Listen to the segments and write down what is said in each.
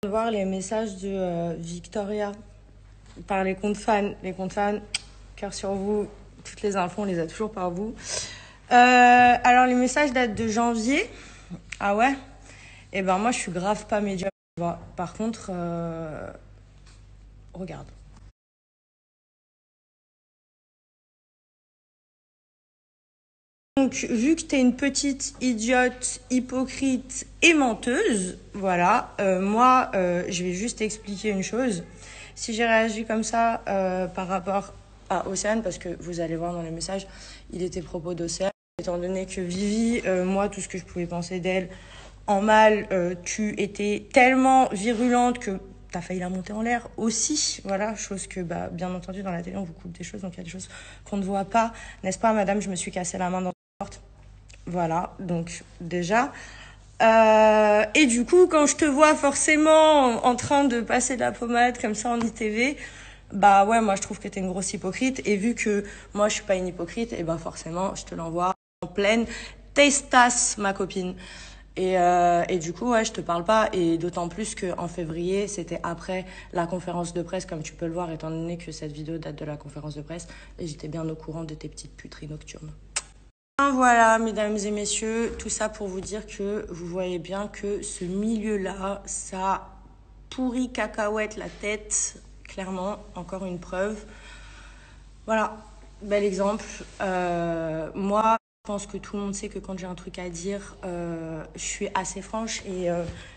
De voir les messages de Victoria par les comptes fans. Les comptes fans, cœur sur vous, toutes les infos, on les a toujours par vous. Alors, les messages datent de janvier. Ah ouais? Eh ben, moi, je suis grave pas média. Tu vois. Par contre, regarde. Donc, vu que t'es une petite idiote, hypocrite et menteuse, voilà, moi, je vais juste expliquer une chose. Si j'ai réagi comme ça par rapport à Océane, parce que vous allez voir dans les messages, il était propos d'Océane, étant donné que Vivi, moi, tout ce que je pouvais penser d'elle en mal, tu étais tellement virulente que t'as failli la monter en l'air aussi, voilà, chose que, bah, bien entendu, dans la télé, on vous coupe des choses, donc il y a des choses qu'on ne voit pas, n'est-ce pas, madame, je me suis cassé la main dans la porte. Voilà, donc déjà. Et du coup, quand je te vois forcément en train de passer de la pommade comme ça en ITV, bah ouais, moi je trouve que t'es une grosse hypocrite. Et vu que moi je suis pas une hypocrite, et bah forcément je te l'envoie en pleine testasse, ma copine. Et du coup, ouais, je te parle pas. Et d'autant plus qu'en février, c'était après la conférence de presse, comme tu peux le voir, étant donné que cette vidéo date de la conférence de presse. Et j'étais bien au courant de tes petites puteries nocturnes. Voilà, mesdames et messieurs, tout ça pour vous dire que vous voyez bien que ce milieu-là, ça pourrit cacahuète la tête. Clairement, encore une preuve. Voilà, bel exemple. Moi, je pense que tout le monde sait que quand j'ai un truc à dire, je suis assez franche et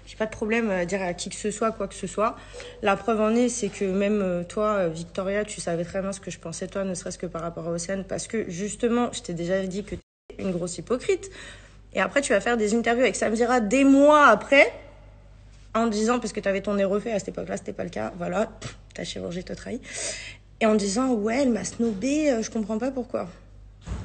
j'ai pas de problème à dire à qui que ce soit, quoi que ce soit. La preuve en est, c'est que même toi, Victoria, tu savais très bien ce que je pensais toi, ne serait-ce que par rapport à Océane, parce que justement, je t'ai déjà dit que une grosse hypocrite. Et après, tu vas faire des interviews avec Samira des mois après, en disant, parce que tu avais ton nez refait à cette époque-là, c'était pas le cas, voilà, ta chirurgie te trahit. Et en disant, ouais, elle m'a snobé, je comprends pas pourquoi.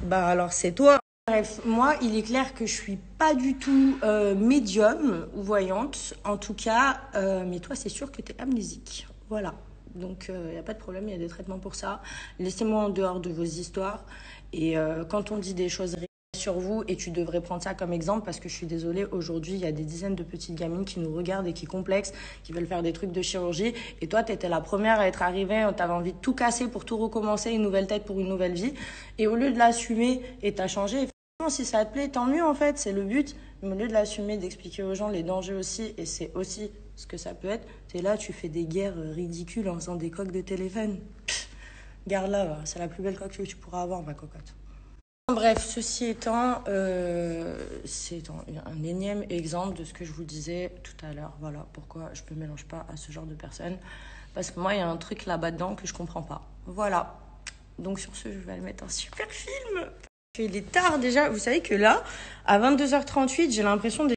Bah alors, c'est toi. Bref, moi, il est clair que je suis pas du tout médium ou voyante, en tout cas, mais toi, c'est sûr que t'es amnésique. Voilà. Donc, il n'y a pas de problème, il y a des traitements pour ça. Laissez-moi en dehors de vos histoires. Et quand on dit des choses sur vous, et tu devrais prendre ça comme exemple parce que je suis désolée, aujourd'hui il y a des dizaines de petites gamines qui nous regardent et qui complexent, qui veulent faire des trucs de chirurgie, et toi t'étais la première à être arrivée, t'avais envie de tout casser pour tout recommencer, une nouvelle tête pour une nouvelle vie, et au lieu de l'assumer, et t'as changé, si ça te plaît tant mieux en fait, c'est le but, mais au lieu de l'assumer, d'expliquer aux gens les dangers aussi, et c'est aussi ce que ça peut être, t'es là, tu fais des guerres ridicules en faisant des coques de téléphone. Garde-la, c'est la plus belle coque que tu pourras avoir, ma cocotte. Bref, ceci étant, c'est un énième exemple de ce que je vous disais tout à l'heure. Voilà pourquoi je ne me mélange pas à ce genre de personnes. Parce que moi, il y a un truc là-bas dedans que je comprends pas. Voilà. Donc sur ce, je vais aller mettre un super film. Il est tard déjà. Vous savez que là, à 22h38, j'ai l'impression de